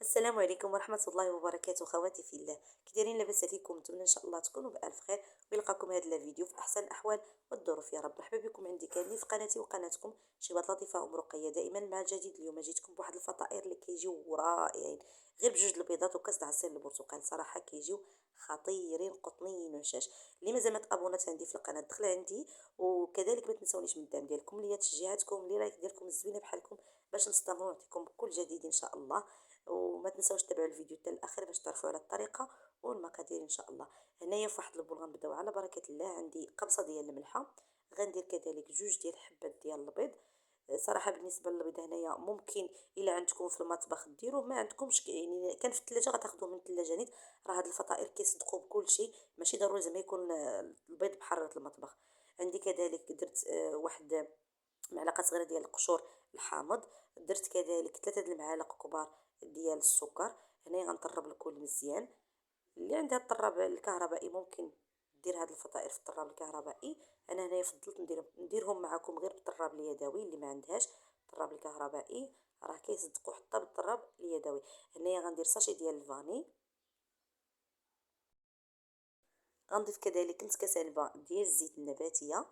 السلام عليكم ورحمة الله وبركاته. خواتي في الله، كي دايرين؟ لاباس عليكم؟ نتمنى ان شاء الله تكونوا بألف خير ويلقاكم هذا الفيديو في احسن الاحوال والظروف يا رب. مرحبا بكم عندي كاملين في قناتي وقناتكم شيبات لطيفة ام رقية، دائما مع الجديد. اليوم جيتكم بواحد الفطائر اللي كيجيو رائعين، غير بجوج البيضات وكاس د عصير البرتقال. صراحة كيجيو خطيرين قطنيين وشاش. اللي مازال ما تابونات عندي في القناة دخل عندي، وكذلك ما تنسونيش من الدعم ديالكم ليا، تشجيعاتكم لي، لايك ديالكم الزوينه بحالكم باش نستمروا نعطيكم بكل جديد ان شاء الله. وما تنساوش تتابعوا الفيديو حتى الاخير باش تعرفوا على الطريقه والمقادير ان شاء الله. هنايا في واحد البول غنبداو على بركه الله. عندي قبصه ديال الملحه، غندير كذلك جوج ديال الحبات ديال البيض. صراحه بالنسبه للبيض هنايا ممكن الا عندكم في المطبخ ديروه، ما عندكمش يعني كان في الثلاجه غتاخذوه من الثلاجه نيت. راه هاد الفطائر كيصدقوا بكل شيء، ماشي ضروري زعما يكون البيض بحراره المطبخ. عندي كذلك درت واحد معلقه صغيره ديال القشور الحامض. درت كذلك 3 د المعالق كبار ديال السكر. هنا غنطرب الكل مزيان. اللي عندها الطراب الكهربائي ممكن دير هاد الفطائر في الطراب الكهربائي. انا هنايا فضلت نديرهم معكم غير بالطراب اليدوي. اللي ما عندهاش الطراب الكهربائي راه كيصدقوا حتى بالطراب اليدوي. هنايا غندير ساشي ديال الفاني. غنضيف كذلك نص كاس علبه ديال الزيت النباتيه،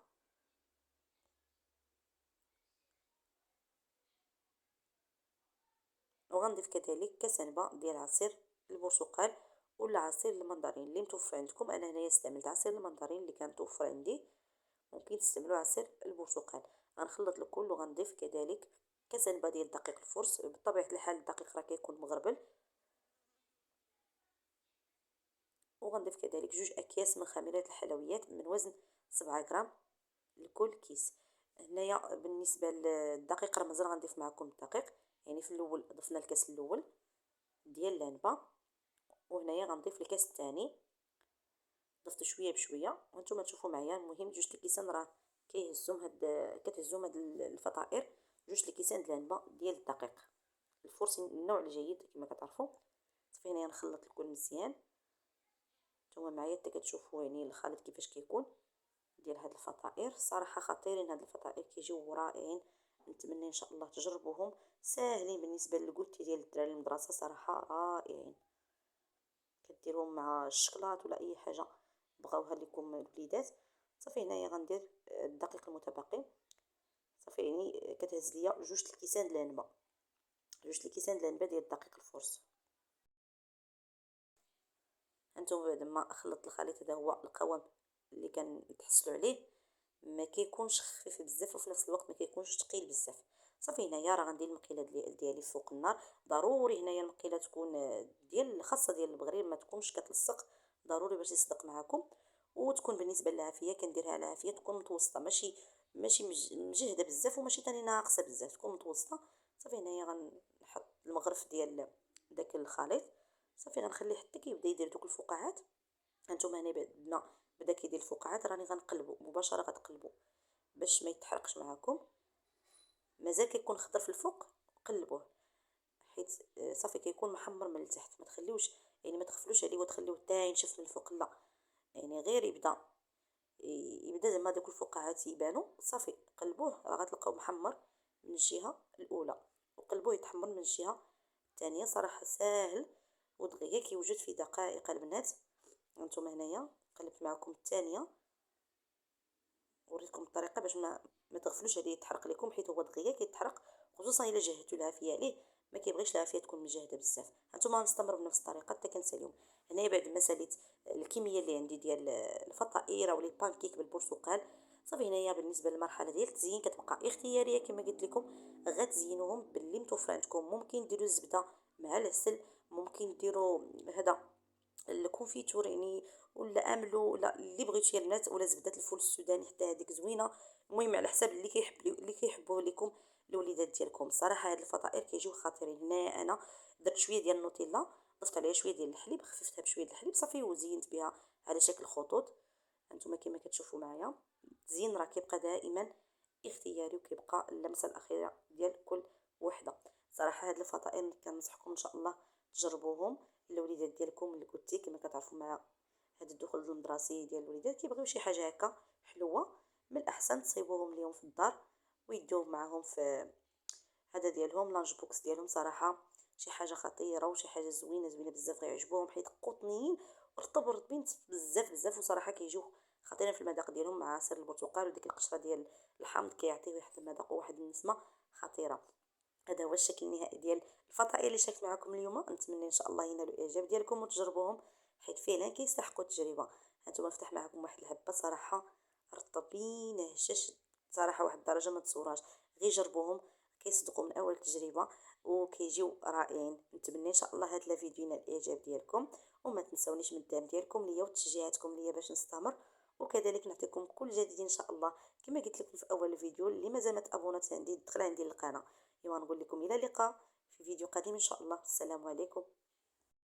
وغنضيف كذلك كاس علبه ديال عصير البرتقال ولا عصير المندرين اللي متوفر عندكم. انا هنايا استعملت عصير المندرين اللي كان متوفر عندي، ممكن تستعملوا عصير البرتقال. غنخلط الكل وغنضيف كذلك كاس علبه ديال دقيق الفرص. بطبيعه الحال الدقيق راه كيكون مغربل. وغنضيف كذلك جوج اكياس من خميرات الحلويات من وزن 7 غرام لكل كيس. هنايا بالنسبه للدقيق راه مازال غنضيف معكم الدقيق، يعني في الاول ضفنا الكاس الاول ديال العنبه، وهنايا غنضيف الكاس الثاني. ضفت شويه بشويه وانتم تشوفوا معايا. المهم جوج الكيسان راه كتهزهم هاد الفطائر. جوج الكيسان د العنبه ديال الدقيق الفرصي، النوع الجيد كما كتعرفوا. صافي هنايا نخلط الكل مزيان. نتوما معايا حتى كتشوفوا يعني الخليط كيفاش كيكون ديال هاد الفطائر. صراحه خطيرين هاد الفطائر، كيجيو رائعين. نتمنى ان شاء الله تجربوهم، ساهلين بالنسبه للكوتي ديال الدراري المدرسه، صراحه رائعين. كديروهم مع الشكلاط ولا اي حاجه بغاوها لكم الوليدات. صافي هنايا غندير الدقيق المتبقي. صافي يعني كتهز ليا جوج الكيسان د العنبه، جوج الكيسان د العنبه ديال الدقيق الفرص. هانتوما بعد ما خلطت الخليط هذا هو القوام اللي كنتحصلوا عليه. ما كيكونش خفيف بزاف وفي نفس الوقت ما كيكونش ثقيل بزاف. صافي هنايا راه غندير المقيله ديالي فوق النار. ضروري هنايا المقيله تكون ديال خاصه ديال البغرير، ما تكونش كتلصق، ضروري باش يصدق معكم. وتكون بالنسبه للعافيه كنديرها على عافيه تكون متوسطه، ماشي مجهده بزاف وماشي تاني ناقصه بزاف، تكون متوسطه. صافي هنايا غنحط المغرف ديال داك الخليط. صافي غنخليه حتى كيبدا يدير دوك الفقاعات. هانتوما هنا بدا كيدير الفقاعات، راني غنقلبو مباشره، غتقلبو باش ما يتحرقش معاكم. مازال كيكون خضر في الفوق، قلبوه حيت صافي كيكون محمر من التحت. ما تخليوش يعني ما تغفلوش عليه وتخليوه حتى ينشف من الفوق، لا، يعني غير يبدا زعما دوك الفقاعات يبانوا. صافي قلبوه، راه غتلقاو محمر من الجهه الاولى، وقلبوه يتحمر من الجهه الثانيه. صراحه ساهل ودغيا كيوجد في دقائق البنات. هانتوما هنايا قلبت معكم الثانيه، وريتكم الطريقه باش ما تغفلوش عليه يتحرق لكم، حيت هو دغيا كيتحرق، خصوصا الا جهدتوا العافيه عليه. ما كيبغيش العافيه تكون مجهده بزاف. هانتوما غنستمروا بنفس الطريقه حتى كنساليهم. هنايا بعد ما ساليت الكميه اللي عندي ديال الفطائر او لي بانكيك بالبرتقال، صافي هنايا بالنسبه للمرحله ديال التزيين كتبقى اختياريه كما قلت لكم. غتزينوهم باللي متوفر عندكم. ممكن ديروا الزبده مع العسل، ممكن ديروا هذا الكونفيتور يعني، ولا املو، ولا اللي بغيتو يا البنات، ولا زبده الفول السوداني حتى هذيك زوينه. المهم على حساب اللي كيحبوه لكم الوليدات ديالكم. صراحه هاد الفطائر كيجيو خطيرين. هنا انا درت شويه ديال النوتيلا، ضفت عليها شويه ديال الحليب، خففتها بشويه ديال الحليب صافي، وزينت بها على شكل خطوط. هانتوما كما كتشوفوا معايا. التزيين راه كيبقى دائما اختياري، وكيبقى اللمسه الاخيره ديال كل وحده. صراحه هاد الفطائر كننصحكم ان شاء الله تجربوهم. الوليدات ديالكم اللي قلتي كما كتعرفوا مع هذا الدخول المدرسي ديال الوليدات كيبغيو شي حاجه هكا حلوه، من الاحسن تصيبوهم اليوم في الدار ويدوهم معاهم في هذا ديالهم لانج بوكس ديالهم. صراحه شي حاجه خطيره وشي حاجه زوينه زوينه بزاف غيعجبوهم، حيت قطنيين رطب رطبين بزاف بزاف، وصراحه كيجيو خطيرين في المذاق ديالهم مع عصير البرتقال وديك القشره ديال الحامض، كيعطيو واحد المذاق وواحد النسمه خطيره. هذا هو الشكل النهائي ديال الفطائر اللي شاركت معكم اليوم، نتمنى ان شاء الله ينالوا الاعجاب ديالكم وتجربوهم، حيت فعلا كيستحقوا التجربه. هانتوما نفتح معكم واحد الحبه صراحه رطبين هشاش، صراحه واحد الدرجه ما تصوراش، غير جربوهم كيصدقوا من اول تجربه وكيجيو رائعين. نتمنى ان شاء الله هذا الفيديو ينال الاعجاب ديالكم، وما تنسونيش من الدعم ديالكم ليا وتشجيعاتكم ليا باش نستمر، وكذلك نعطيكم كل جديد ان شاء الله. كما قلت لكم في اول الفيديو، اللي مازال ما تابونات عندي دخل عندي للقناه. ايوا نقول لكم الى اللقاء في فيديو قادم ان شاء الله. السلام عليكم.